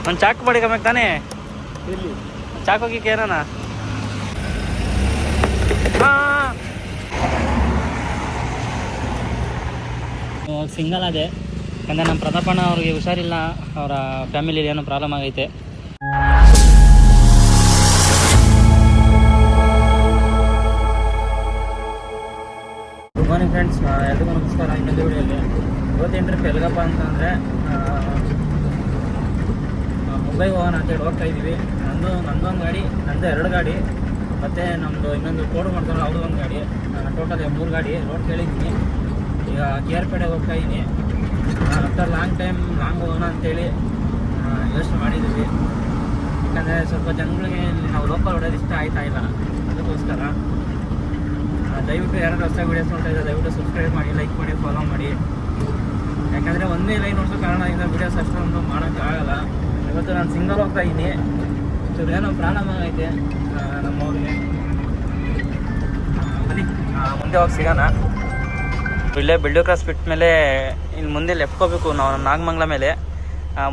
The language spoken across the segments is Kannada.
ಒಂದು ಚಾಕು ಬಡಿಕಬೇಕು ತಾನೇ ಇಲ್ಲಿ ಚಾಕೋಗಿಕ್ಕೆ ಏನಾನ ಹಾಂ ಸಿಂಗಲ್ ಅದೇ ಯಾಕಂದರೆ ನಮ್ಮ ಪ್ರತಾಪಣ್ಣ ಅವ್ರಿಗೆ ಹುಷಾರಿಲ್ಲ, ಅವರ ಫ್ಯಾಮಿಲಿಯಲ್ಲಿ ಏನೋ ಪ್ರಾಬ್ಲಮ್ ಆಗೈತೆ. ಗುಡ್ ಮಾರ್ನಿಂಗ್ ಫ್ರೆಂಡ್ಸ್, ಎಲ್ರಿಗೂ ನಮಸ್ಕಾರ. ಇನ್ನೊಂದು ವಿಡಿಯೋಲಿ ಇವತ್ತೇನು ಟ್ರಿಪ್ ಎಲ್ಗಪ್ಪ ಅಂತಂದರೆ ಮುಂಬೈಗೆ ಹೋಗೋಣ ಅಂತೇಳಿ ಹೋಗ್ತಾ ಇದ್ದೀವಿ. ನಂದೊಂದು ಗಾಡಿ, ನಂದು 2 ಗಾಡಿ, ಮತ್ತು ನಮ್ಮದು ಇನ್ನೊಂದು ಟೋಟಲ್ ಮಾಡ್ತಾರಲ್ಲ ಅವ್ರದ್ದು ಒಂದು ಗಾಡಿ, ಟೋಟಲ್ 3 ಗಾಡಿ ರೋಡ್ ಕೇಳಿದ್ದೀನಿ. ಈಗ ಕೇರ್ಪೇಟೆಗೆ ಹೋಗ್ತಾ ಇದ್ದೀನಿ. ಆಫ್ಟರ್ ಲಾಂಗ್ ಹೋಗೋಣ ಅಂತೇಳಿ ಯೋಚನೆ ಮಾಡಿದ್ದೀವಿ. ಯಾಕಂದರೆ ಸ್ವಲ್ಪ ಜನಗಳಿಗೆ ನಾವು ಲೋಕಲ್ ಹೊಡೋದು ಇಷ್ಟ ಆಯ್ತಾ ಇಲ್ಲ, ಅದಕ್ಕೋಸ್ಕರ ದಯವಿಟ್ಟು ಯಾರು ಹೊಸದಾಗಿ ವೀಡಿಯೋಸ್ ನೋಡ್ತಾ ಇದ್ದಾರೆ ದಯವಿಟ್ಟು ಸಬ್ಸ್ಕ್ರೈಬ್ ಮಾಡಿ, ಲೈಕ್ ಮಾಡಿ, ಫಾಲೋ ಮಾಡಿ. ಯಾಕಂದರೆ ಒಂದೇ ಲೈನ್ ನೋಡ್ಸೋ ಕಾರಣದಿಂದ ವೀಡಿಯೋಸ್ ಅಷ್ಟೊಂದು ಮಾಡೋಕ್ಕಾಗಲ್ಲ. ಇವತ್ತು ನಾನು ಸಿಂಗಲ್ ಹೋಗ್ತಾ ಇದ್ದೀನಿ. ಸೊ ಏನೋ ಪ್ರಾಬ್ಲಮ್ ಆಗೈತೆ ನಮ್ಮವ್ರಿಗೆ. ಬನ್ನಿ ಮುಂದೆ ಹೋಗಿ ಸಿಗೋಣ. ಇಲ್ಲೇ ಬಿಲ್ಡು ಕ್ರಾಸ್ ಬಿಟ್ಟ ಮೇಲೆ ಇಲ್ಲಿ ಮುಂದೆ ಲೆಫ್ಟ್ ಹೋಗ್ಬೇಕು ನಾವು ನಾಗಮಂಗ್ಲ ಮೇಲೆ.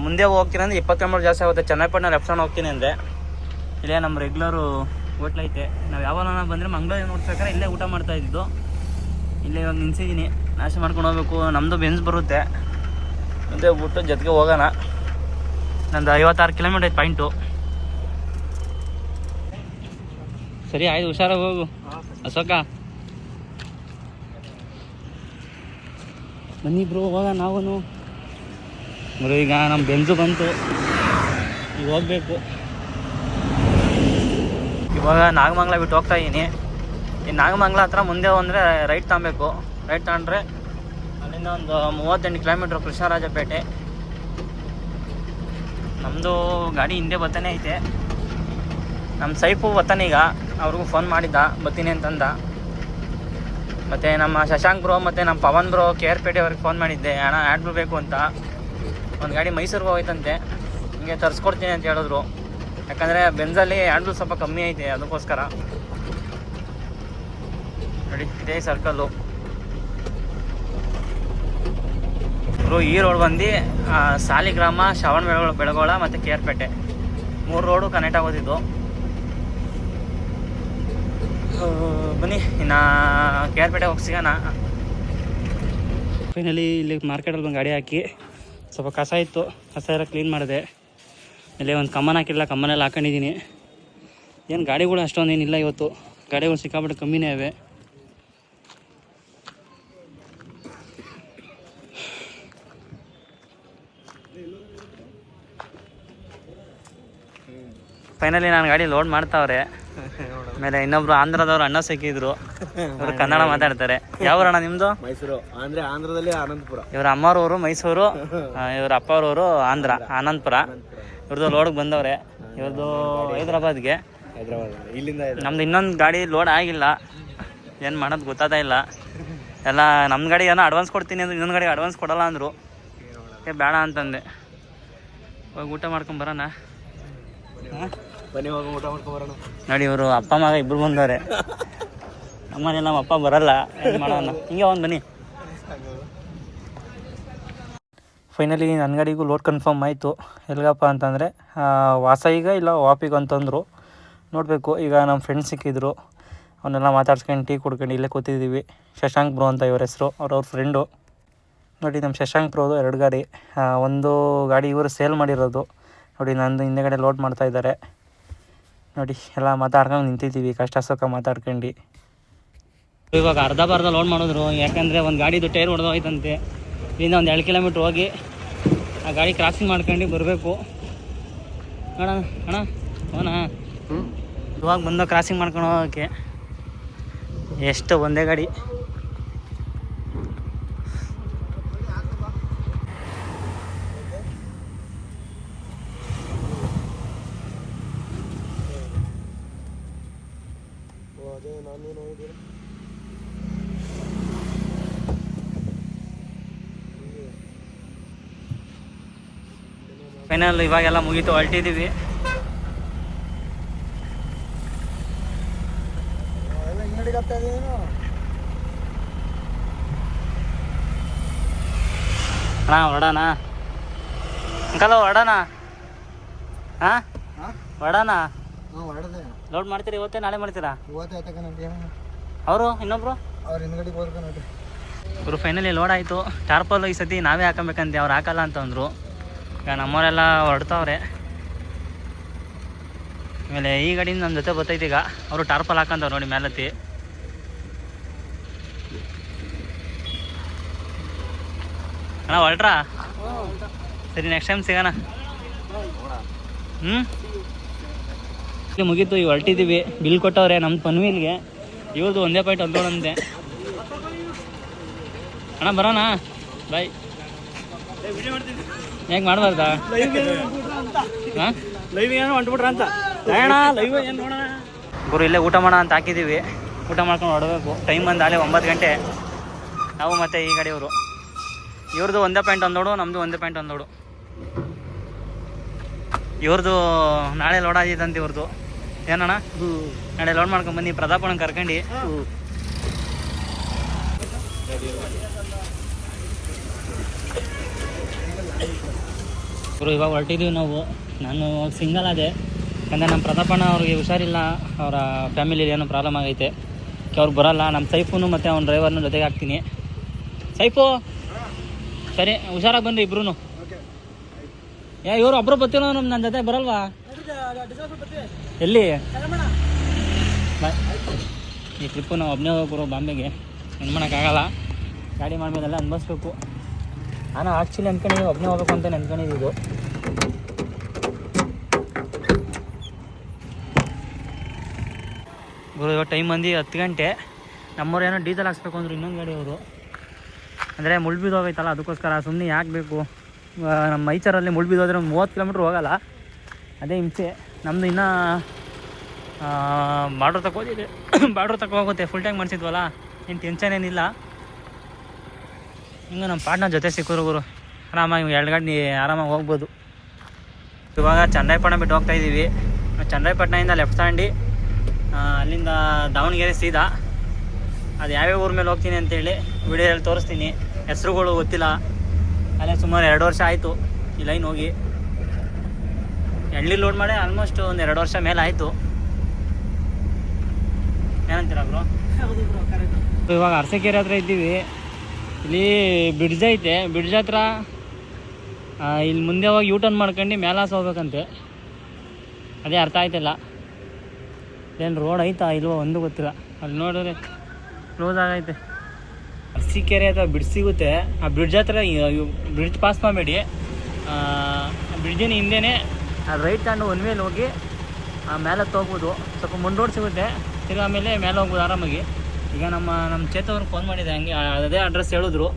ಮುಂದೆ ಹೋಗ್ತೀನಿ ಅಂದರೆ 20 ಕಿಲೋಮೀಟರ್ ಜಾಸ್ತಿ ಆಗುತ್ತೆ. ಚೆನ್ನೈಪಟ್ಟಣ ಲೆಫ್ಟ್ ಸೈಡ್ ಹೋಗ್ತೀನಿ ಅಂದರೆ ಇಲ್ಲೇ ನಮ್ಮ ರೆಗ್ಯುಲರು ಹೋಟ್ಲ್ ಐತೆ. ನಾವು ಯಾವಾಗ ಬಂದರೆ ಮಂಗಳೂರು ನೋಡ್ಬೇಕಾದ್ರೆ ಇಲ್ಲೇ ಊಟ ಮಾಡ್ತಾ ಇದ್ದಿದ್ದು. ಇಲ್ಲೇ ಇವಾಗ ನಿಲ್ಸಿದ್ದೀನಿ, ನಾಶ ಮಾಡ್ಕೊಂಡು ಹೋಗ್ಬೇಕು. ನಮ್ಮದು ಬೆನ್ಸ್ ಬರುತ್ತೆ, ಮುಂದೆ ಬಿಟ್ಟು ಜೊತೆಗೆ ಹೋಗೋಣ. ನಂದು 56 ಕಿಲೋಮೀಟರ್ ಐತೆ ಪಾಯಿಂಟು. ಸರಿ ಆಯ್ತು, ಹುಷಾರಾಗಿ ಹೋಗು ಅಶೋಕ. ಬನ್ನಿ ಬ್ರೋ ಹೋಗೋಣ ನಾವು ಬ್ರೋ. ಈಗ ನಮ್ಮ ಬೆಂಜು ಬಂತು, ಈಗ ಹೋಗ್ಬೇಕು. ಇವಾಗ ನಾಗಮಂಗ್ಲ ಬಿಟ್ಟು ಹೋಗ್ತಾ ಇದ್ದೀನಿ. ಈ ನಾಗಮಂಗ್ಲ ಹತ್ರ ಮುಂದೆ ಅಂದರೆ ರೈಟ್ ತಗೊಬೇಕು. ರೈಟ್ ತಗೊಂಡ್ರೆ ಅಲ್ಲಿಂದ ಒಂದು 38 ಕಿಲೋಮೀಟ್ರ್ ಕೃಷ್ಣರಾಜಪೇಟೆ. ನಮ್ಮದು ಗಾಡಿ ಹಿಂದೆ ಬರ್ತಾನೆ ಐತೆ. ನಮ್ಮ ಸೈಫು ಬರ್ತಾನೆ ಈಗ, ಅವ್ರಿಗೂ ಫೋನ್ ಮಾಡಿದ್ದ ಬರ್ತೀನಿ ಅಂತಂದ. ಮತ್ತು ನಮ್ಮ ಶಶಾಂಕ್ ಬ್ರೋ ಮತ್ತು ನಮ್ಮ ಪವನ್ ಬ್ರೋ ಕೇರ್ಪೇಟೆ ಅವ್ರಿಗೆ ಫೋನ್ ಮಾಡಿದ್ದೆ, ಅಣ್ಣ ಆ್ಯಡ್ ಬೇಕು ಅಂತ. ಒಂದು ಗಾಡಿ ಮೈಸೂರಿಗೆ ಹೋಯ್ತಂತೆ, ಹಿಂಗೆ ತರಿಸ್ಕೊಡ್ತೀನಿ ಅಂತ ಹೇಳಿದ್ರು. ಯಾಕಂದರೆ ಬೆಂಜಲ್ಲಿ ಹ್ಯಾಂಡ್ಲ್ ಸ್ವಲ್ಪ ಕಮ್ಮಿ ಐತೆ, ಅದಕ್ಕೋಸ್ಕರ. ನೋಡಿ ಇದೇ ಸರ್ಕಲ್ಲು ಬ್ರೋ. ಈ ರೋಡ್ ಬಂದು ಸಾಲಿಗ್ರಾಮ, ಶ್ರವಣ ಬೆಳಗೊಳ ಮತ್ತು ಕೇರ್ಪೇಟೆ 3 ರೋಡು ಕನೆಕ್ಟ್ ಆಗೋದಿದ್ದು. ಬನ್ನಿ ಇನ್ನು ಕೇರ್ಪೇಟೆ ಹೋಗಿ ಸಿಗೋಣ. ಫೈನಲಿ ಇಲ್ಲಿ ಮಾರ್ಕೆಟಲ್ಲಿ ಒಂದು ಗಾಡಿ ಹಾಕಿ ಸ್ವಲ್ಪ ಕಸ ಇತ್ತು, ಕಸ ಎಲ್ಲ ಕ್ಲೀನ್ ಮಾಡಿದೆ. ಇಲ್ಲೇ ಒಂದು ಕಮ್ಮನ ಹಾಕಿಲ್ಲ, ಕಮ್ಮನೆಲ್ಲ ಹಾಕೊಂಡಿದ್ದೀನಿ. ಏನು ಗಾಡಿಗಳು ಅಷ್ಟೊಂದೇನಿಲ್ಲ ಇವತ್ತು, ಗಾಡಿಗಳು ಸಿಕ್ಕಾಬಿಟ್ಟು ಕಮ್ಮಿನೇ ಇವೆ. ಫೈನಲಿ ನಾನು ಗಾಡಿ ಲೋಡ್ ಮಾಡ್ತಾವ್ರೆ. ಆಮೇಲೆ ಇನ್ನೊಬ್ರು ಆಂಧ್ರದವ್ರು ಅಣ್ಣ ಸಿಕ್ಕಿದ್ರು, ಇವರು ಕನ್ನಡ ಮಾತಾಡ್ತಾರೆ. ಯಾವ ಅಣ್ಣ ನಿಮ್ಮದು? ಮೈಸೂರು. ಅಂದರೆ ಆಂಧ್ರದಲ್ಲಿ ಆನಂದಪುರ. ಇವ್ರ ಅಮ್ಮವ್ರವರು ಮೈಸೂರು, ಇವ್ರ ಅಪ್ಪವ್ರವರು ಆಂಧ್ರ ಆನಂದಪುರ. ಇವ್ರದ್ದು ಲೋಡ್ಗೆ ಬಂದವ್ರೆ. ಇವ್ರದ್ದು ಹೈದ್ರಾಬಾದ್ಗೆ. ಇಲ್ಲಿಂದ ನಮ್ದು ಇನ್ನೊಂದು ಗಾಡಿ ಲೋಡ್ ಆಗಿಲ್ಲ, ಏನು ಮಾಡೋದು ಗೊತ್ತಾಗ್ತಾ ಇಲ್ಲ. ಎಲ್ಲ ನಮ್ಮ ಗಾಡಿ ಏನೋ ಅಡ್ವಾನ್ಸ್ ಕೊಡ್ತೀನಿ ಅಂದ್ರೆ ಇನ್ನೊಂದು ಗಾಡಿಗೆ ಅಡ್ವಾನ್ಸ್ ಕೊಡಲ್ಲ ಅಂದರು. ಬೇಡ ಅಂತಂದೆ. ಹೋಗಿ ಊಟ ಮಾಡ್ಕೊಂಬರೋಣ. ಬನ್ನಿ ಹೋಗಿ ಊಟ ಮಾಡ್ಕೊಂಬರೋಣ. ನೋಡಿ ಇವರು ಅಪ್ಪ ಮಗ ಇಬ್ಬರು ಬಂದವ್ರೆ. ಅಮ್ಮನೇ ನಮ್ಮ ಅಪ್ಪ ಬರಲ್ಲ, ಏನು ಮಾಡೋಣ, ಹಿಂಗೆ ಒಂದು ಬನ್ನಿ. ಫೈನಲಿ ನನ್ನ ಗಾಡಿಗೂ ಲೋಡ್ ಕನ್ಫರ್ಮ್ ಆಯಿತು. ಎಲ್ಗಪ್ಪ ಅಂತಂದರೆ ವಾಸೈಗ ಇಲ್ಲ ವಾಪಿಗೆ ಅಂತಂದರು. ನೋಡಬೇಕು. ಈಗ ನಮ್ಮ ಫ್ರೆಂಡ್ಸ್ ಸಿಕ್ಕಿದ್ರು, ಅವನ್ನೆಲ್ಲ ಮಾತಾಡ್ಸ್ಕೊಂಡು ಟೀ ಕುಡ್ಕೊಂಡು ಇಲ್ಲೇ ಕೂತಿದ್ದೀವಿ. ಶಶಾಂಕ್ ಬ್ರೋ ಅಂತ ಇವ್ರ ಹೆಸರು, ಅವ್ರ ಫ್ರೆಂಡು. ನೋಡಿ ನಮ್ಮ ಶಶಾಂಕ್ ಬ್ರೋದು 2 ಗಾಡಿ. ಒಂದು ಗಾಡಿ ಇವರು ಸೇಲ್ ಮಾಡಿರೋದು. ನೋಡಿ ನಂದು ಹಿಂದೆಗಡೆ ಲೋಡ್ ಮಾಡ್ತಾಯಿದ್ದಾರೆ. ನೋಡಿ ಎಲ್ಲ ಮಾತಾಡ್ಕೊಂಡು ನಿಂತಿದ್ದೀವಿ, ಕಷ್ಟ ಸುಖ ಮಾತಾಡ್ಕೊಂಡು. ಇವಾಗ ಅರ್ಧ ಲೋಡ್ ಮಾಡಿದ್ರು, ಯಾಕಂದರೆ ಒಂದು ಗಾಡಿದು ಟೈರ್ ಹೊಡೆದೋಯ್ತಂತೆ. ಇಲ್ಲಿಂದ ಒಂದು 2 ಕಿಲೋಮೀಟ್ರ್ ಹೋಗಿ ಆ ಗಾಡಿ ಕ್ರಾಸಿಂಗ್ ಮಾಡ್ಕೊಂಡು ಬರಬೇಕು. ಅಣ್ಣ ಅಣ್ಣ ಹೋಣ ಇವಾಗ ಬಂದು ಕ್ರಾಸಿಂಗ್ ಮಾಡ್ಕೊಂಡು ಹೋಗೋಕ್ಕೆ. ಎಷ್ಟು ಒಂದೇ ಗಾಡಿ. ಫೈನಲ್ ಇವಾಗೆಲ್ಲ ಮುಗೀತು, ಹೊರಟಿದ್ದೀವಿ. ಅಣ್ಣ ಹೊರಡೋಣ ಅಂಕಲ್, ಹೊರಡೋಣ. ಹಾಂ ವಡಾನಾ ಹೊಡೆದೆ ಲೋಡ್ ಮಾಡ್ತೀರಾ ಇವತ್ತೇ ನಾಳೆ ಮಾಡ್ತೀರಾ? ಇವತ್ತು ಅವರು ಇನ್ನೊಬ್ರು ಅವ್ರ ಹಿಂದ್ಗಡೆಗೆ ಹೋಗ್ಬೇಕು ನೋಡಿ. ಇವರು ಫೈನಲಿ ಲೋಡ್ ಆಯಿತು. ಟಾರ್ಪಲ್ ಈ ಸತಿ ನಾವೇ ಹಾಕೊಬೇಕಂತೆ, ಅವ್ರು ಹಾಕಲ್ಲ ಅಂತಂದರು. ಈಗ ನಮ್ಮವರೆಲ್ಲ ಹೊರಡ್ತಾವ್ರೆ. ಆಮೇಲೆ ಈ ಗಾಡಿನ ನಮ್ಮ ಜೊತೆ ಬರ್ತೈತೆ. ಈಗ ಅವರು ಟಾರ್ಪಲ್ ಹಾಕಂತವ್ರು ನೋಡಿ ಮೇಲತ್ತಿ. ಅಣ್ಣ ಹೊರಟ್ರಾ? ಸರಿ, ನೆಕ್ಸ್ಟ್ ಟೈಮ್ ಸಿಗೋಣ. ಮುಗೀತು, ಈಗ ಹೊರಟಿದ್ದೀವಿ. ಬಿಲ್ ಕೊಟ್ಟವ್ರೆ ನಮ್ಮ ಪನ್ವೀಲ್ಗೆ. ಇವ್ರದ್ದು 1.1 ಅಂತೆ. ಅಣ್ಣ ಬರೋಣ, ಬಾಯ್. ಹೇಗೆ ಮಾಡಬಾರ್ದಾ? ಹಾಂ ಲೈವ್ ಏನೋ ಹೊಂಟ್ಬಿಟ್ರ ಅಂತ ಅಣ್ಣ ಲೈವ್ ಏನು ನೋಡೋಣ ಗುರು. ಇಲ್ಲೇ ಊಟ ಮಾಡೋಣ ಅಂತ ಹಾಕಿದ್ದೀವಿ. ಊಟ ಮಾಡ್ಕೊಂಡು ಹೊಡಬೇಕು. ಟೈಮ್ ಬಂದು ಅಲ್ಲೇ 9 ಗಂಟೆ. ನಾವು ಮತ್ತು ಈ ಗಾಡಿಯವರು. ಇವ್ರದ್ದು 1.1 ನಮ್ಮದು 1.1. ಇವ್ರದ್ದು ನಾಳೆ ಲೋಡ್ ಆಗಿತ್ತಂತೆ. ಇವ್ರದ್ದು ಏನಣ್ಣ ನಾಳೆ ಲೋಡ್ ಮಾಡ್ಕೊಂಡು ಬನ್ನಿ, ಪ್ರತಾಪಣ್ಣ ಕರ್ಕೊಂಡು. ಇವರು ಇವಾಗ ಹೊರಟಿದ್ದೀವಿ ನಾವು. ನಾನು ಸಿಂಗಲ್ ಅದೇ, ಯಾಕಂದರೆ ನಮ್ಮ ಪ್ರತಾಪಣ್ಣ ಅವ್ರಿಗೆ ಹುಷಾರಿಲ್ಲ. ಅವರ ಫ್ಯಾಮಿಲಿಯಲ್ಲಿ ಏನೋ ಪ್ರಾಬ್ಲಮ್ ಆಗೈತೆ. ಅವ್ರು ಬರೋಲ್ಲ. ನಮ್ಮ ಸೈಫುನು ಮತ್ತು ಅವ್ನ ಡ್ರೈವರ್ನು ಜೊತೆಗೆ ಹಾಕ್ತೀನಿ. ಸೈಫು ಸರಿ, ಹುಷಾರಾಗಿ ಬನ್ನಿರಿ ಇಬ್ರು. ಇವರು ಒಬ್ಬರು ಬರ್ತೀರೋ ನನ್ನ ಜೊತೆ ಬರಲ್ವಾ? ಎಲ್ಲಿ ಈ ಟ್ರಿಪ್ಪು ನಾವು ಒಬ್ಬನೇ ಹೋಗ್ಬರೋ ಬಾಂಬೆಗೆ. ಏನು ಮಾಡೋಕ್ಕಾಗಲ್ಲ, ಗಾಡಿ ಮಾಡ್ಮೇಲೆಲ್ಲ ಅನ್ಭವಿಸ್ಬೇಕು. ನಾನು ಆ್ಯಕ್ಚುಲಿ ಅಂದ್ಕೊಂಡಿದ್ದು ಒಬ್ಬನೇ ಹೋಗ್ಬೇಕು ಅಂತ ನೆನ್ಕೊಂಡಿದ್ದು. ಗುರು ಇವಾಗ ಟೈಮ್ ಬಂದು 10 ಗಂಟೆ. ನಮ್ಮವ್ರು ಏನೋ ಡೀಸೆಲ್ ಹಾಕ್ಸ್ಬೇಕು ಅಂದರು ಇನ್ನೊಂದು ಗಾಡಿಯವರು. ಅಂದರೆ ಮುಳ್ಬಿದ್ದು ಹೋಗೈತಲ್ಲ, ಅದಕ್ಕೋಸ್ಕರ ಸುಮ್ಮನೆ ಯಾಕೆ ಬೇಕು. ನಮ್ಮ ಮೈಸೂರಲ್ಲಿ ಮುಳ್ಬಿದ್ದೋದ್ರೆ 30 ಕಿಲೋಮೀಟ್ರ್ ಹೋಗೋಲ್ಲ, ಅದೇ ಹಿಂಸೆ. ನಮ್ಮದು ಇನ್ನೂ ಬಾರ್ಡ್ರ್ ತಗೋದಿದೆ. ಬಾರ್ಡ್ರ್ ಹೋಗುತ್ತೆ. ಫುಲ್ ಟ್ಯಾಂಕ್ ಮಾಡಿಸಿದ್ವಲ್ಲ, ಏನು ಟೆನ್ಷನ್ ಏನಿಲ್ಲ. ಹಿಂಗೆ ನಮ್ಮ ಪಾರ್ಟ್ನರ್ ಜೊತೆ ಸಿಕ್ಕೋರು ಗುರು, ಆರಾಮಾಗಿ 2 ಗಾಡಿ ಆರಾಮಾಗಿ ಹೋಗ್ಬೋದು. ಇವಾಗ ಚನ್ನರಾಯಪಟ್ಟಣ ಬಿಟ್ಟು ಹೋಗ್ತಾಯಿದ್ದೀವಿ. ಚನ್ನರಾಯಪಟ್ಟಣದಿಂದ ಲೆಫ್ಟ್ ತಗೊಂಡು ಅಲ್ಲಿಂದ ದಾವಣಗೆರೆ ಸೀದಾ. ಅದು ಯಾವ್ಯಾವ ಊರ ಮೇಲೆ ಹೋಗ್ತೀನಿ ಅಂತೇಳಿ ವಿಡಿಯೋದಲ್ಲಿ ತೋರಿಸ್ತೀನಿ. ಹೆಸ್ರುಗಳು ಗೊತ್ತಿಲ್ಲ. ಅಲ್ಲೇ ಸುಮಾರು 2 ವರ್ಷ ಆಯಿತು ಈ ಲೈನ್ ಹೋಗಿ. ಎಳ್ಳಿ ಲೋಡ್ ಮಾಡಿ ಆಲ್ಮೋಸ್ಟ್ ಒಂದು 2 ವರ್ಷ ಮೇಲೆ ಆಯಿತು. ಏನಂತೀರ ಬ್ರೋ? ಇವಾಗ ಅರಸೀಕೆರೆ ಹತ್ರ ಇದ್ದೀವಿ. ಇಲ್ಲಿ ಬ್ರಿಡ್ಜ್ ಐತೆ. ಬ್ರಿಡ್ಜ್ ಹತ್ರ ಇಲ್ಲಿ ಮುಂದೆ ಹೋಗಿ ಯೂಟರ್ನ್ ಮಾಡ್ಕೊಂಡು ಮೇಲಾಸ ಹೋಗ್ಬೇಕಂತೆ. ಅದೇ ಅರ್ಥ ಆಯ್ತಿಲ್ಲ. ಏನು ರೋಡ್ ಐತಾ ಇಲ್ವೋ ಒಂದು ಗೊತ್ತಿಲ್ಲ. ಅಲ್ಲಿ ನೋಡಿದ್ರೆ ಕ್ಲೋಸ್ ಆಗೈತೆ. ಅರಸೀಕೆರೆ ಅಥವಾ ಬ್ರಿಡ್ಜ್ ಸಿಗುತ್ತೆ. ಆ ಬ್ರಿಡ್ಜ್ ಹತ್ರ ಬ್ರಿಡ್ಜ್ ಪಾಸ್ ಮಾಡಬೇಡಿ. ಬ್ರಿಡ್ಜಿನ ಹಿಂದೆಯೇ ರೈಟ್ ತಗೊಂಡು ಒನ್ ವೇಲಿ ಹೋಗಿ ಮೇಲೆ ಹೋಗ್ಬೋದು. ಸ್ವಲ್ಪ ಮುಂದೆ ರೋಡ್ ಸಿಗುತ್ತೆ. ತಿರ್ಗಿ ಆಮೇಲೆ ಮೇಲೆ ಹೋಗ್ಬೋದು ಆರಾಮಾಗಿ. ಈಗ ನಮ್ಮ ಚೇತವ್ರಿಗೆ ಫೋನ್ ಮಾಡಿದೆ, ಹಂಗೆ ಅದೇ ಅಡ್ರೆಸ್ ಹೇಳಿದ್ರು.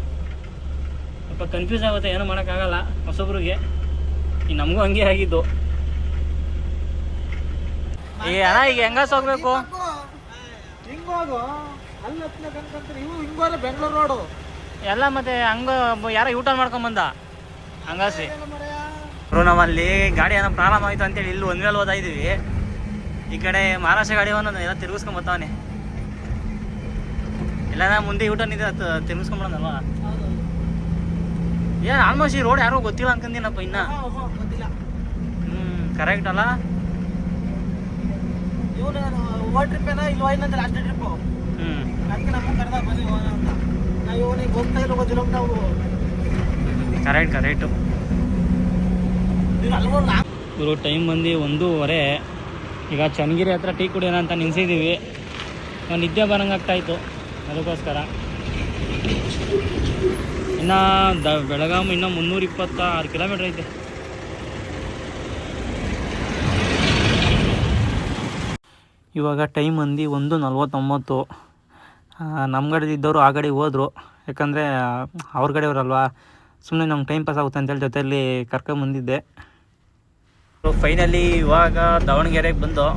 ಸ್ವಲ್ಪ ಕನ್ಫ್ಯೂಸ್ ಆಗುತ್ತೆ, ಏನೂ ಮಾಡೋಕ್ಕಾಗಲ್ಲ ಹೊಸೊಬ್ರಿಗೆ. ಈಗ ನಮಗೂ ಹಂಗೆ ಆಗಿದ್ದು. ಈಗ ಅಣ್ಣ ಈಗ ಹೆಂಗಾಸ್ ಹೋಗ್ಬೇಕು? ಹಿಂಗೋಗು ಅಲ್ಲಿ ಹಿಂಗೋದ್ರೆ ಬೆಂಗಳೂರು ರೋಡು ಎಲ್ಲ. ಮತ್ತೆ ಹಂಗೆ ಯಾರೋ ಯೂಟರ್ನ್ ಮಾಡ್ಕೊಂಬಂದ ಹಂಗಾಸಿ. ನಾವಲ್ಲಿ ಗಾಡಿ ಏನೋ ಪ್ರಾಬ್ಲಮ್ ಆಯಿತು ಅಂತೇಳಿ ಇಲ್ಲಿ ಒಂದು ಮೇಲೆ ಓದಾ ಇದ್ದೀವಿ. ಈ ಕಡೆ ಮಹಾರಾಷ್ಟ್ರ ಗಾಡಿ ಅವನು ಎಲ್ಲ ತಿರ್ಗಿಸ್ಕೊಂಬರ್ತಾವನೆ. ಎಲ್ಲ ಮುಂದೆ ಯೂಟರ್ನ್ ಇದೆ, ತಿರ್ಗಿಸ್ಕೊಂಬರೋದಲ್ವಾ? ಏನು ಆಲ್ಮೋಸ್ಟ್ ಈ ರೋಡ್ ಯಾರೋ ಗೊತ್ತಿಲ್ಲ ಅನ್ಕೊಂತೀನಪ್ಪ ಇನ್ನ. ಕರೆಕ್ಟ್ ಅಲ್ಲ? ಟ್ರಿಪ್ ಏನೋ ಇಲ್ವಾ ಇನ್ನೊಂದು ಲಾಸ್ಟ್ ಟ್ರಿಪ್ಪು. ಅದಕ್ಕೆ ನಮ್ಮ ಕರೆದ ಬನ್ನಿ ಹೋಗೋಣ ಅಂತ. ನಾವು ಇವನಿಗೆ ಹೋಗ್ತಾ ಇರೋ ಗೊತ್ತಿಲ್ಲ ನಾವು. ಕರೆಕ್ಟು. ಇವರು ಟೈಮ್ ಬಂದು 1:15. ಈಗ ಚನ್ನಗಿರಿ ಹತ್ರ ಟೀ ಕುಡಿಯೋಣ ಅಂತ ನಿಲ್ಸಿದ್ದೀವಿ. ನಿದ್ದೆ ಬರಂಗೆ ಆಗ್ತಾಯಿತ್ತು, ಅದಕ್ಕೋಸ್ಕರ. ಇನ್ನು ಬೆಳಗಾವಿ ಇನ್ನೂ 326 ಕಿಲೋಮೀಟ್ರ್ ಐತೆ. ಇವಾಗ ಟೈಮ್ ಬಂದು 1:49. ನಮ್ಮ ಗಾಡಿದಿದ್ದವರು ಆ ಗಾಡಿಗೆ ಹೋದರು. ಯಾಕಂದರೆ ಅವ್ರ ಗಾಡಿಯವರಲ್ವಾ, ಸುಮ್ಮನೆ ನಮ್ಗೆ ಟೈಮ್ ಪಾಸ್ ಆಗುತ್ತೆ ಅಂತೇಳಿ ಜೊತೆಯಲ್ಲಿ ಕರ್ಕೊಂಬಂದಿದ್ದೆ. ಫೈನಲಿ ಇವಾಗ ದಾವಣಗೆರೆಗೆ ಬಂದು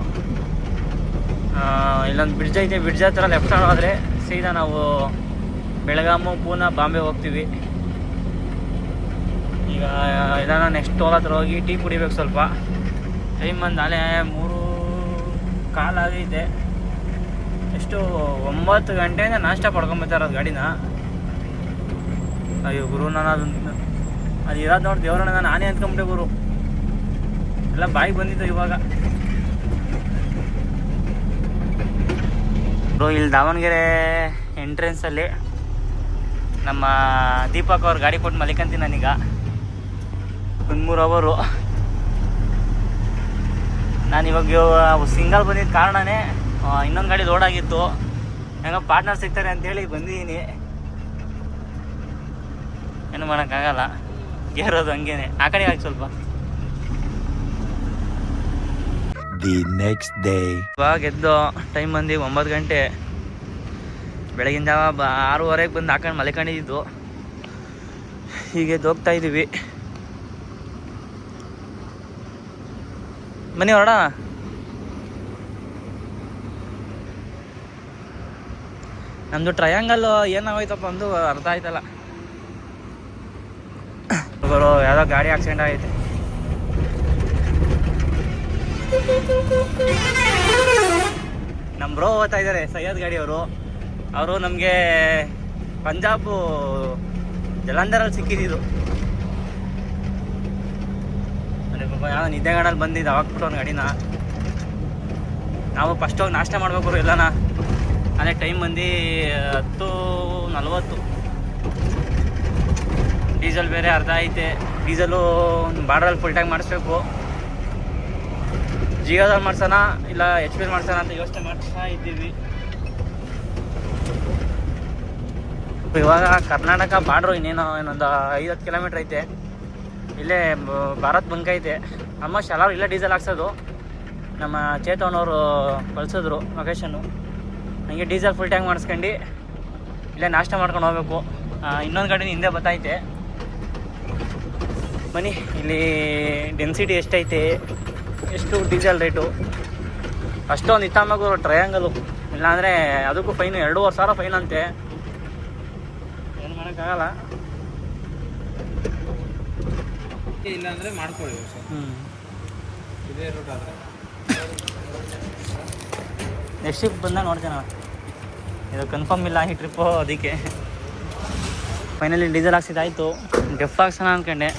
ಇಲ್ಲೊಂದು ಬ್ರಿಡ್ಜ್ ಐತೆ. ಬ್ರಿಡ್ಜ್ ಹತ್ರ ಲೆಫ್ಟ್ ಹೋದರೆ ಸೀದಾ ನಾವು ಬೆಳಗಾಮು ಪೂನಾ ಬಾಂಬೆ ಹೋಗ್ತೀವಿ. ಈಗ ಇದನ್ನು ನೆಕ್ಸ್ಟ್ ಹತ್ರ ಹೋಗಿ ಟೀ ಕುಡಿಬೇಕು ಸ್ವಲ್ಪ. ಟೈಮ್ ಬಂದು ನಾಳೆ 3:15 ಆಗೈತೆ. ಎಷ್ಟು 9 ಗಂಟೆಯಿಂದ ನಾಷ್ಟ ಪಡ್ಕೊಂಬರ್ತಾರೋದು ಗಾಡಿನ. ಅಯ್ಯೋ ಗುರು, ನಾನು ಅದು ಇರೋದು ನೋಡಿ ದೇವ್ರನ್ನ ನಾನೇ ಅಂದ್ಕೊಂಬಿಟ್ಟೆ ಗುರು. ಎಲ್ಲ ಬಾಯಿಗೆ ಬಂದಿತ್ತು ಇವಾಗ. ಇಲ್ಲಿ ದಾವಣಗೆರೆ ಎಂಟ್ರೆನ್ಸಲ್ಲಿ ನಮ್ಮ ದೀಪಕ್ ಅವ್ರು ಗಾಡಿ ಕೊಟ್ಟು ಮಲಿಕಂತೀನಿ ನಾನೀಗ 1-3 ಅವರು. ನಾನು ಇವಾಗ ಸಿಂಗಲ್ ಬಂದಿದ್ದ ಕಾರಣನೇ ಇನ್ನೊಂದು ಗಾಡಿ ಲೋಡ್ ಆಗಿತ್ತು, ಹೆಂಗ ಪಾರ್ಟ್ನರ್ ಸಿಗ್ತಾರೆ ಅಂತೇಳಿ ಬಂದಿದ್ದೀನಿ. ಏನು ಮಾಡೋಕ್ಕಾಗಲ್ಲ, ಗೇರೋದು ಹಂಗೇನೆ. ಆ ಕಡೆ ಆಗಿ ಸ್ವಲ್ಪ. The next day. ಇವಾಗ ಎದ್ದು ಟೈಮ್ ಬಂದು 9 ಗಂಟೆ. ಬೆಳಗಿನ ಜಾವ 6:30 ಬಂದು ಹಾಕೊಂಡು ಮಲ್ಕೊಂಡಿದ್ದು. ಹೀಗೆ ಹೋಗ್ತಾ ಇದ್ದೀವಿ. ಬನ್ನಿ ಹೊರಡ. ನಮ್ಮದು ಟ್ರಯಾಂಗಲ್ ಏನಾಗೋಯ್ತಪ್ಪ ಅಂದು ಅರ್ಥ ಆಯ್ತಲ್ಲ. ಯಾವುದೋ ಗಾಡಿ ಆಕ್ಸಿಡೆಂಟ್ ಆಗೈತೆ. ನಮ್ಮ ಬ್ರೋ ಓದ್ತಾ ಇದ್ದಾರೆ, ಸೈಯದ್ ಗಾಡಿಯವರು. ಅವರು ನಮಗೆ ಪಂಜಾಬು ಜಲಂಧರಲ್ಲಿ ಸಿಕ್ಕಿದ್ದು. ಅದೇ ಪಾಪ ಯಾವ ನಿದ್ದೆಗಾಡಲ್ಲಿ ಬಂದಿದ್ದು ಅವಾಗ ಬಿಟ್ಟು ಒಂದು ಗಾಡಿನ. ನಾವು ಫಸ್ಟ್ ಹೋಗಿ ನಾಷ್ಟ ಮಾಡ್ಬೇಕು ಎಲ್ಲನ. ಅದೇ ಟೈಮ್ ಬಂದು 10:40. ಡೀಸೆಲ್ ಬೇರೆ ಅರ್ಧ ಐತೆ. ಡೀಸೆಲು ಬಾರ್ಡ್ರಲ್ಲಿ ಫುಲ್ ಟ್ಯಾಂಕ್ ಮಾಡಿಸ್ಬೇಕು. ಜಿಯೋದಲ್ಲಿ ಮಾಡ್ಸೋಣ ಇಲ್ಲ HP ಮಾಡ್ಸೋಣ ಅಂತ ಯೋಚನೆ ಮಾಡ್ತಾ ಇದ್ದೀವಿ. ಇವಾಗ ಕರ್ನಾಟಕ ಬಾರ್ಡ್ರು ಇನ್ನೇನೋ ಇನ್ನೊಂದು 5-10 ಕಿಲೋಮೀಟ್ರ್ ಐತೆ. ಇಲ್ಲೇ ಭಾರತ್ ಬಂಕ್ ಐತೆ. ಆಲ್ಮೋಸ್ಟ್ ಎಲ್ಲರೂ ಇಲ್ಲೇ ಡೀಸೆಲ್ ಹಾಕ್ಸೋದು. ನಮ್ಮ ಚೇತವನವರು ಕಳಿಸಿದ್ರು ಲೊಕೇಶನ್ನು. ನನಗೆ ಡೀಸೆಲ್ ಫುಲ್ ಟ್ಯಾಂಕ್ ಮಾಡಿಸ್ಕೊಂಡು ಇಲ್ಲೇ ನಾಷ್ಟ ಮಾಡ್ಕೊಂಡು ಹೋಗ್ಬೇಕು. ಇನ್ನೊಂದು ಗಾಡಿ ಹಿಂದೆ ಬತ್ತೈತೆ. ಬನ್ನಿ, ಇಲ್ಲಿ ಡೆನ್ಸಿಟಿ ಎಷ್ಟೈತೆ, ಎಷ್ಟು ಡೀಸೆಲ್ ರೇಟು, ಅಷ್ಟೊಂದು ಇತ್ತಾಮಗು ಟ್ರಯಾಂಗಲು. ಇಲ್ಲಾಂದರೆ ಅದಕ್ಕೂ ಫೈನು 2,500 ಫೈನ್ ಅಂತೆ. ಏನು ಮಾಡೋಕ್ಕಾಗಲ್ಲ. ಇಲ್ಲಾಂದರೆ ಮಾಡ್ಕೊಳ್ಳಿ ಸರ್. ಇದೇ ರೂಟ್ ಆದರೆ ನೆಕ್ಸ್ಟ್ ಶಿಫ್ಟ್ ಬಂದಾಗ ನೋಡ್ತೇನೆ. ಇದು ಕನ್ಫರ್ಮ್ ಇಲ್ಲ ಈ ಟ್ರಿಪ್ಪು, ಅದಕ್ಕೆ ಫೈನಲಿ ಡೀಸೆಲ್ ಹಾಕ್ಸಿದ್ದಾಯಿತು. ಡೆಫ್ ಹಾಕ್ಸೋಣ ಅಂದ್ಕೊಂಡೆ,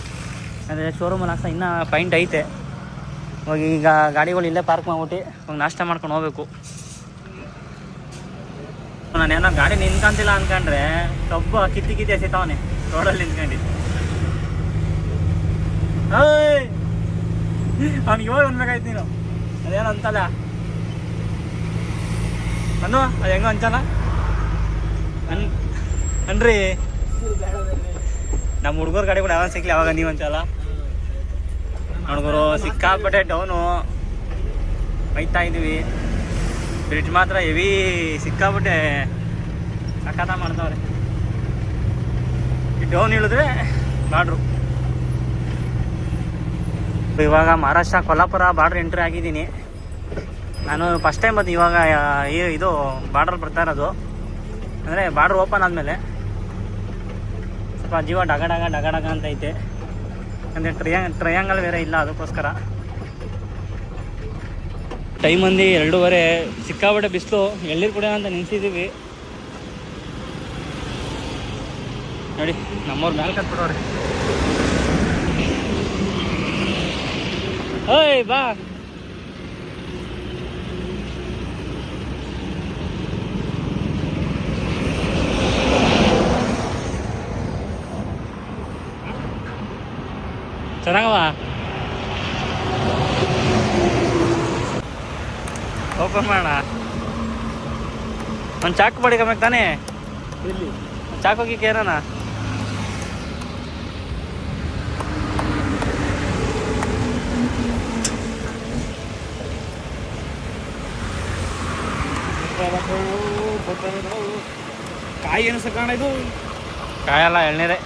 ಅಂದರೆ ಶೋರೂಮಲ್ಲಿ ಹಾಕ್ಸ ಇನ್ನೂ ಪಾಯಿಂಟ್ ಐತೆ. ಹೋಗಿ ಈಗ ಗಾಡಿಗಳು ಇಲ್ಲೇ ಪಾರ್ಕ್ ಮಾಡ್ಬಿಟ್ಟು ಹೋಗಿ ನಾಷ್ಟ ಮಾಡ್ಕೊಂಡು ಹೋಗ್ಬೇಕು. ನಾನೇನೋ ಗಾಡಿ ನಿಂತ್ಕೊಂತಿಲ್ಲ ಅಂದ್ಕೊಂಡ್ರೆ ಕಬ್ಬು ಕಿತ್ತಿ ಎಸಿತಾವನೆ ರೋಡಲ್ಲಿ ನಿಂತ್ಕೊಂಡು. ಅವ್ನಿಗೆ ಇವಾಗ ಅನ್ಬೇಕಾಯ್ತು ನೀನು. ಅದೇನೋ ಅಂತಲ್ಲ ಅನ್ನು, ಅದು ಹೆಂಗೋ ಅಂಚಲ್ಲ ಅನ್ರಿ. ನಮ್ಮ ಹುಡುಗರು ಗಾಡಿ ಕೂಡ ಯಾವಾಗ ಸಿಕ್ಲಿ ಅವಾಗ ನೀವು ಅಂತಲ್ಲ. ಹುಡುಗರು ಸಿಕ್ಕಾಪಟ್ಟೆ ಡೌನು ಬೈತಾ ಇದ್ದೀವಿ. ಬ್ರಿಡ್ಜ್ ಮಾತ್ರ ಹೆವಿ ಸಿಕ್ಕಾಪಟ್ಟೆ ಸಖಾತ ಮಾಡ್ತಾವ್ರೆ. ಡೌನ್ ಇಳಿದ್ರೆ ಬಾರ್ಡ್ರು. ಇವಾಗ ಮಹಾರಾಷ್ಟ್ರ ಕೊಲ್ಹಾಪುರ ಬಾರ್ಡ್ರ್ ಎಂಟ್ರಿ ಆಗಿದ್ದೀನಿ ನಾನು. ಫಸ್ಟ್ ಟೈಮ್ ಬಂದು ಇವಾಗ ಇದು ಬಾರ್ಡ್ರ್ ಬರ್ತಾ ಇರೋದು. ಅಂದರೆ ಬಾರ್ಡ್ರ್ ಓಪನ್ ಆದಮೇಲೆ ಸ್ವಲ್ಪ ಜೀವ ಡಗ ಡಗ ಡಗ ಡಗ ಅಂತ ಐತೆ. ಅಂದರೆ ಟ್ರಯಾಂಗಲ್ ಬೇರೆ ಇಲ್ಲ, ಅದಕ್ಕೋಸ್ಕರ. ಟೈಮ್ ಬಂದು 2:30. ಸಿಕ್ಕಾಪಟ್ಟೆ ಬಿಸಿಲು. ಎಳ್ಳೀರು ಕುಡಿಯೋಣ ಅಂತ ನಿಲ್ಸಿದ್ದೀವಿ. ನೋಡಿ ನಮ್ಮವ್ರು ಮ್ಯಾಲೆ ಕತ್ಬಿಡೋರಿ. ಓಯ್ ಬಾ. ಚೆನ್ನಾಗವ ಓಪನ್ ಮಾಡೋಣ. ಒಂದು ಚಾಕು ಬಡಿಕಬೇಕು ತಾನೇ. ಇಲ್ಲಿ ಚಾಕೋಗಿ ಕೇರೋಣ. ಕಾಯಿ ಏನು ಸಕಾಣ ಇದು? ಕಾಯಲ್ಲ, ಎಳ್ನೀರೇ.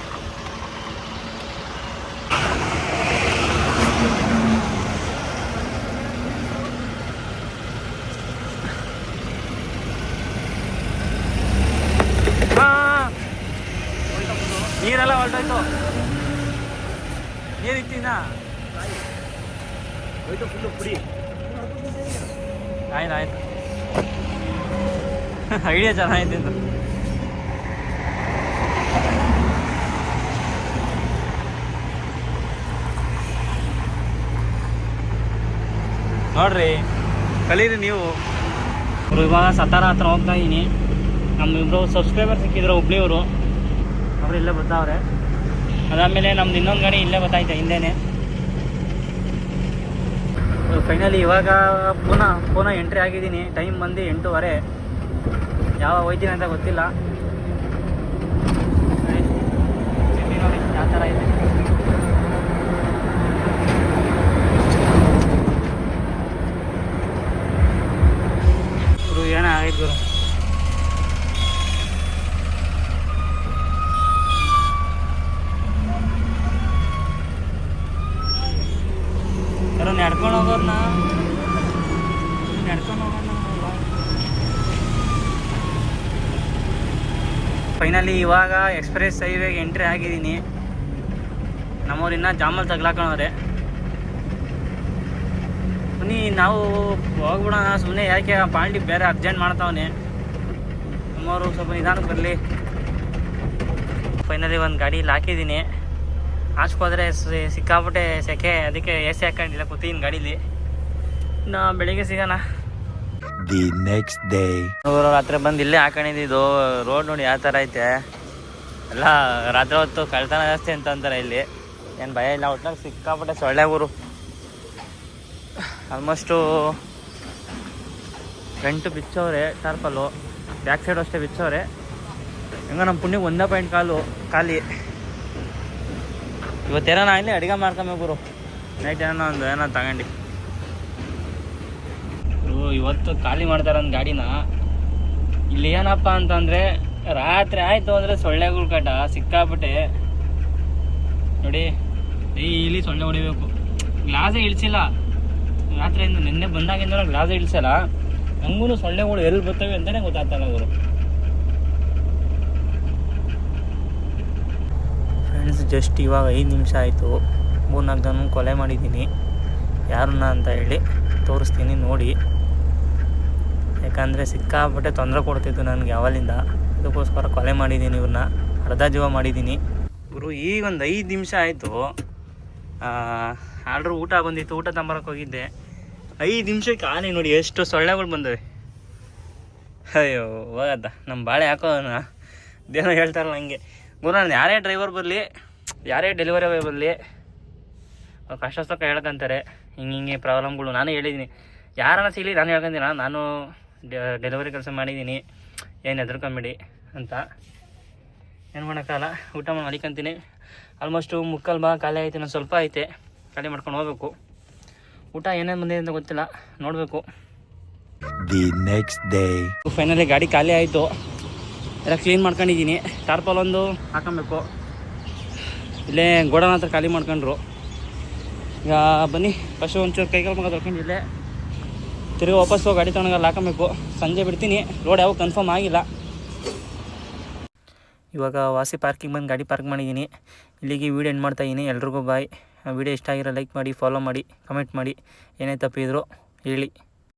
ನೀರೆಲ್ಲ ಹೊರಟೋಯ್ತು. ನೀರು ಇತ್ತಿನ ಹೋಯ್ತು ಫುಲ್ಲು ಪುಡಿ. ಆಯ್ತು ಐಡಿಯಾ ಚೆನ್ನಾಗಿದೆ ಅಂತ. ನೋಡ್ರಿ ಕಲೀರಿ ನೀವು. ಇವಾಗ ಸತಾರ ಹತ್ರ ಹೋಗ್ತಾ ಇದ್ದೀನಿ. ನಮ್ಮಿಬ್ರು ಸಬ್ಸ್ಕ್ರೈಬರ್ ಸಿಕ್ಕಿದ್ರು ಹುಬ್ಳಿಯವರು, ಅವರು ಇಲ್ಲೇ ಬರ್ತಾವ್ರೆ. ಅದಾದಮೇಲೆ ನಮ್ದು ಇನ್ನೊಂದು ಗಾಡಿ ಇಲ್ಲೇ ಗೊತ್ತಾಯ್ತು ಹಿಂದೆನೇ. ಫೈನಲಿ ಇವಾಗ ಪುನಃ ಎಂಟ್ರಿ ಆಗಿದ್ದೀನಿ. ಟೈಮ್ ಬಂದು 8:15. ಯಾವಾಗ ಹೋಯ್ತೀನಿ ಅಂತ ಗೊತ್ತಿಲ್ಲ. ನೋಡಿ ಯಾವ ಥರ ಇದೆ. ಗುರು ಏನೋ ಆಗೈತೆ ಗುರು. ಯಾರೋ ನಡ್ಕೊಂಡು ಹೋಗೋರ್ನ ಫೈನಲಿ ಇವಾಗ ಎಕ್ಸ್ಪ್ರೆಸ್ ಹೈವೇಗೆ ಎಂಟ್ರಿ ಆಗಿದ್ದೀನಿ. ನಮ್ಮವ್ರಿನ್ನ ಜಾಮಲ್ಲಿ ತಗ್ಲಾಕೊಂಡವ್ರೆ. ಬನ್ನಿ ನಾವು ಹೋಗ್ಬಿಡೋಣ ಸುಮ್ಮನೆ, ಯಾಕೆ ಪಾಲ್ಟಿ ಬೇರೆ ಅರ್ಜೆಂಟ್ ಮಾಡ್ತಾವನೆ. ನಮ್ಮವರು ಸ್ವಲ್ಪ ನಿಧಾನಕ್ಕೆ ಬರಲಿ. ಫೈನಲಿ ಒಂದು ಗಾಡೀಲಿ ಹಾಕಿದ್ದೀನಿ. ಹಾಸ್ಕೋದ್ರೆ ಸಿಕ್ಕಾಬಿಟ್ಟೆ ಸೆಕೆ, ಅದಕ್ಕೆ AC ಹಾಕೊಂಡಿಲ್ಲ, ಕೂತೀನಿ ಗಾಡೀಲಿ. ಇನ್ನು ಬೆಳಿಗ್ಗೆ ಸಿಗೋಣ. The next day. ರಾತ್ರಿ ಬಂದು ಇಲ್ಲೇ ಹಾಕೊಂಡಿದ್ದು. ರೋಡ್ ನೋಡಿ ಯಾವ ಥರ ಐತೆ. ಎಲ್ಲ ರಾತ್ರಿ ಹೊತ್ತು ಕಳ್ತನ ಜಾಸ್ತಿ ಅಂತ ಅಂತಾರೆ ಇಲ್ಲಿ. ಏನು ಭಯ ಇಲ್ಲ. ಒಟ್ನಾಗ ಸಿಕ್ಕಾಬಿಟ್ಟೆ ಸೊಳ್ಳೆ ಊರು. ಆಲ್ಮೋಸ್ಟು ಫ್ರಂಟು ಬಿಚ್ಚವ್ರೆ ಟಾರ್ಪಲ್ಲು, ಬ್ಯಾಕ್ ಸೈಡು ಅಷ್ಟೇ ಬಿಚ್ಚವ್ರೆ. ಹೆಂಗ ನಮ್ಮ ಪುಣ್ಯಕ್ಕೆ 1 ಪಾಯಿಂಟ್ ಖಾಲಿ. ಇವತ್ತೇನೋ ಇಲ್ಲಿ ಅಡುಗೆ ಮಾಡ್ಕೊಬೇಕು ಗುರು. ನೈಟ್ ಏನೋ ತಗೊಂಡು ಇವತ್ತು ಖಾಲಿ ಮಾಡ್ತಾರೆ ಒಂದು ಗಾಡಿನ. ಇಲ್ಲಿ ಏನಪ್ಪ ಅಂತಂದರೆ ರಾತ್ರಿ ಆಯಿತು ಅಂದರೆ ಸೊಳ್ಳೆಗಳ ಕಾಟ ಸಿಕ್ಕಾಬಿಟ್ಟೆ. ನೋಡಿ ಇಲ್ಲಿ ಸೊಳ್ಳೆ ಹೊಡಿಬೇಕು. ಗ್ಲಾಸೇ ಇಳಿಸಿಲ್ಲ ರಾತ್ರಿಯಿಂದ. ನಿನ್ನೆ ಬಂದಾಗಿಂದ ಗ್ಲಾಸೇ ಇಳಿಸಲ್ಲ. ಹಂಗೂ ಸೊಳ್ಳೆಗಳು ಎಲ್ಲಿ ಬರ್ತವೆ ಅಂತಲೇ ಗೊತ್ತಾಗ್ತಲ್ಲ ಅವರು. ಫ್ರೆಂಡ್ಸ್, ಜಸ್ಟ್ ಇವಾಗ 5 ನಿಮಿಷ ಆಯಿತು. 3-4 ಜನ ಕೊಲೆ ಮಾಡಿದ್ದೀನಿ. ಯಾರನ್ನ ಅಂತ ಹೇಳಿ ತೋರಿಸ್ತೀನಿ ನೋಡಿ. ಯಾಕಂದರೆ ಸಿಕ್ಕಾಬಿಟ್ಟೆ ತೊಂದರೆ ಕೊಡ್ತಿತ್ತು ನನಗೆ ಅವಲಿಂದ. ಅದಕ್ಕೋಸ್ಕರ ಕೊಲೆ ಮಾಡಿದ್ದೀನಿ ಇವ್ರನ್ನ. ಅರ್ಧ ಜೀವ ಮಾಡಿದ್ದೀನಿ ಗುರು. ಈಗ ಒಂದು 5 ನಿಮಿಷ ಆಯಿತು. ಆರ್ಡ್ರ್ ಊಟ ಬಂದಿತ್ತು, ಊಟ ತಗೊಂಬರಕ್ಕೆ ಹೋಗಿದ್ದೆ. 5 ನಿಮಿಷಕ್ಕೆ ಆನೆ ನೋಡಿ ಎಷ್ಟು ಸೊಳ್ಳೆಗಳು ಬಂದವೆ. ಅಯ್ಯೋ ಹೋಗತ್ತ ನಮ್ಮ ಬಾಳೆ ಹಾಕೋಣ. ಇದೇನೋ ಹೇಳ್ತಾರಲ್ಲ ಹಂಗೆ ಗುರು. ನಾನು ಯಾರೇ ಡ್ರೈವರ್ ಬರಲಿ, ಯಾರೇ ಡೆಲಿವರಿ ಬಾಯ್ ಬರಲಿ, ಕಷ್ಟ ಹೇಳ್ಕೊಂತಾರೆ ಹಿಂಗೆ ಪ್ರಾಬ್ಲಮ್ಗಳು. ನಾನೇ ಹೇಳಿದ್ದೀನಿ, ಯಾರನ್ನ ಸಿಗಲಿ ನಾನು ಹೇಳ್ಕೊಂತೀನಿ. ನಾನು ಡೆಲಿವರಿ ಕೆಲಸ ಮಾಡಿದ್ದೀನಿ, ಏನು ಹೆದರ್ಕೊಂಬೇಡಿ ಅಂತ. ಏನು ಮಾಡೋಕ್ಕಾಗಲ್ಲ. ಊಟ ಮಾಡಿ ಮಲಿಕೊಂತೀನಿ. ಆಲ್ಮೋಸ್ಟು ಮುಕ್ಕಾಲು ಭಾಗ ಖಾಲಿ ಐತೆ. ನಾನು ಸ್ವಲ್ಪ ಐತೆ, ಖಾಲಿ ಮಾಡ್ಕೊಂಡು ಹೋಗ್ಬೇಕು. ಊಟ ಏನೇನು ಬಂದಿದೆ ಅಂತ ಗೊತ್ತಿಲ್ಲ, ನೋಡಬೇಕು. The next day. ಫೈನಲಿ ಗಾಡಿ ಖಾಲಿ ಆಯಿತು. ಎಲ್ಲ ಕ್ಲೀನ್ ಮಾಡ್ಕೊಂಡಿದ್ದೀನಿ. ಟಾರ್ಪಲ್ ಒಂದು ಹಾಕೊಬೇಕು. ಇಲ್ಲೇ ಗೋಡನ ಹತ್ರ ಖಾಲಿ ಮಾಡ್ಕೊಂಡ್ರು. ಈಗ ಬನ್ನಿ ಫಸ್ಟು ಒಂಚೂರು ಕೈಕಾಲು ಮಗ ತೊಳ್ಕೊಂಡು ಇಲ್ಲೇ ತಿರುಗಿ ವಾಪಸ್ಸು ಗಾಡಿ ತೊಗೊಂಡಲ್ಲಿ ಹಾಕೊಬೇಕು. ಸಂಜೆ ಬಿಡ್ತೀನಿ. ರೋಡ್ ಯಾವ ಕನ್ಫರ್ಮ್ ಆಗಿಲ್ಲ. ಇವಾಗ ವಾಸಿ ಪಾರ್ಕಿಂಗ್ ಬಂದು ಗಾಡಿ ಪಾರ್ಕ್ ಮಾಡಿದ್ದೀನಿ. ಇಲ್ಲಿಗೆ ವೀಡಿಯೋ ಎಂಡ್ ಮಾಡ್ತಾಯಿದ್ದೀನಿ. ಎಲ್ರಿಗೂ ಬಾಯ್. ವಿಡಿಯೋ ಇಷ್ಟ ಆಗಿರೋ ಲೈಕ್ ಮಾಡಿ, ಫಾಲೋ ಮಾಡಿ, ಕಮೆಂಟ್ ಮಾಡಿ. ಏನೇ ತಪ್ಪಿದ್ರು ಹೇಳಿ.